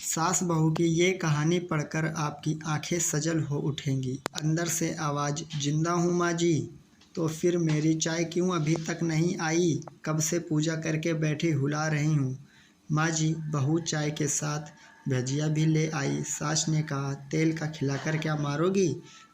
सास बहू की ये कहानी पढ़कर आपकी आंखें सजल हो उठेंगी। अंदर से आवाज़, जिंदा हूँ माँ जी। तो फिर मेरी चाय क्यों अभी तक नहीं आई? कब से पूजा करके बैठी हुला रही हूँ। माँ जी, बहू चाय के साथ भजिया भी ले आई। सास ने कहा, तेल का खिलाकर क्या मारोगी?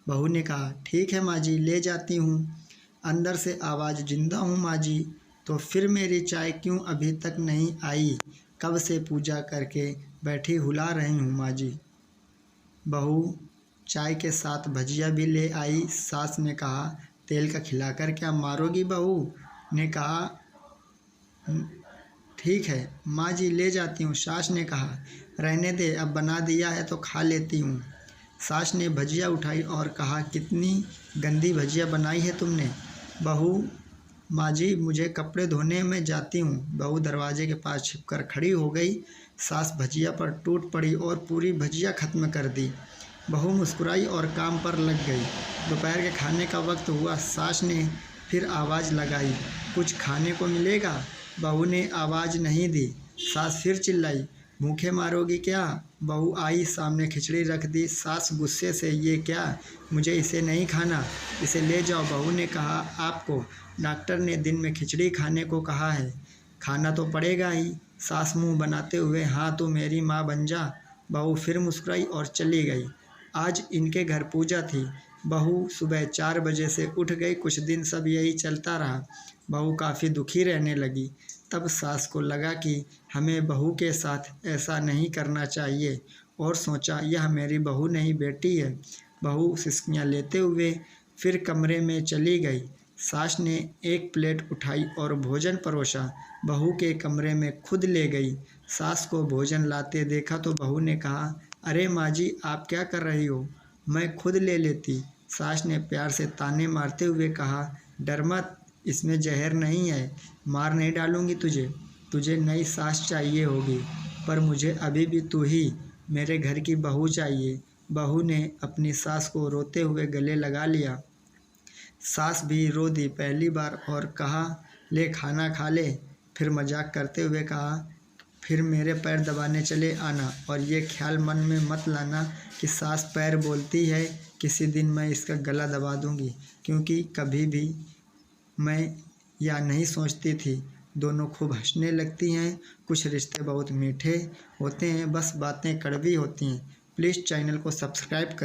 बहू ने कहा, ठीक है माँ जी, ले जाती हूँ। अंदर से आवाज़, जिंदा हूँ माँ जी। तो फिर मेरी चाय क्यों अभी तक नहीं आई? कब से पूजा करके बैठी हुला रही हूँ माँ जी। बहू चाय के साथ भजिया भी ले आई। सास ने कहा, तेल का खिलाकर क्या मारोगी? बहू ने कहा, ठीक है माँ जी, ले जाती हूँ। सास ने कहा, रहने दे, अब बना दिया है तो खा लेती हूँ। सास ने भजिया उठाई और कहा, कितनी गंदी भजिया बनाई है तुमने। बहू, माँ जी, मुझे कपड़े धोने में जाती हूँ। बहू दरवाजे के पास छिपकर खड़ी हो गई। सास भजिया पर टूट पड़ी और पूरी भजिया खत्म कर दी। बहू मुस्कुराई और काम पर लग गई। दोपहर के खाने का वक्त हुआ। सास ने फिर आवाज़ लगाई, कुछ खाने को मिलेगा? बहू ने आवाज़ नहीं दी। सास फिर चिल्लाई, भूखे मारोगी क्या? बहू आई, सामने खिचड़ी रख दी। सास गुस्से से, ये क्या? मुझे इसे नहीं खाना, इसे ले जाओ। बहू ने कहा, आपको डॉक्टर ने दिन में खिचड़ी खाने को कहा है, खाना तो पड़ेगा ही। सास मुंह बनाते हुए, हाँ तो मेरी माँ बन जा। बहू फिर मुस्कुराई और चली गई। आज इनके घर पूजा थी। बहू सुबह 4 बजे से उठ गई। कुछ दिन सब यही चलता रहा। बहू काफ़ी दुखी रहने लगी। तब सास को लगा कि हमें बहू के साथ ऐसा नहीं करना चाहिए और सोचा, यह मेरी बहू नहीं, बेटी है। बहू सिसकियाँ लेते हुए फिर कमरे में चली गई। सास ने एक प्लेट उठाई और भोजन परोसा। बहू के कमरे में खुद ले गई। सास को भोजन लाते देखा तो बहू ने कहा, अरे माँ जी, आप क्या कर रही हो? मैं खुद ले लेती। सास ने प्यार से ताने मारते हुए कहा, डर मत, इसमें जहर नहीं है, मार नहीं डालूंगी तुझे। तुझे नई सास चाहिए होगी, पर मुझे अभी भी तू ही मेरे घर की बहू चाहिए। बहू ने अपनी सास को रोते हुए गले लगा लिया। सास भी रो दी पहली बार और कहा, ले खाना खा ले। फिर मजाक करते हुए कहा, फिर मेरे पैर दबाने चले आना, और ये ख्याल मन में मत लाना कि सास पैर बोलती है, किसी दिन मैं इसका गला दबा दूंगी। क्योंकि कभी भी मैं या नहीं सोचती थी। दोनों खूब हंसने लगती हैं। कुछ रिश्ते बहुत मीठे होते हैं, बस बातें कड़वी होती हैं। प्लीज़ चैनल को सब्सक्राइब कर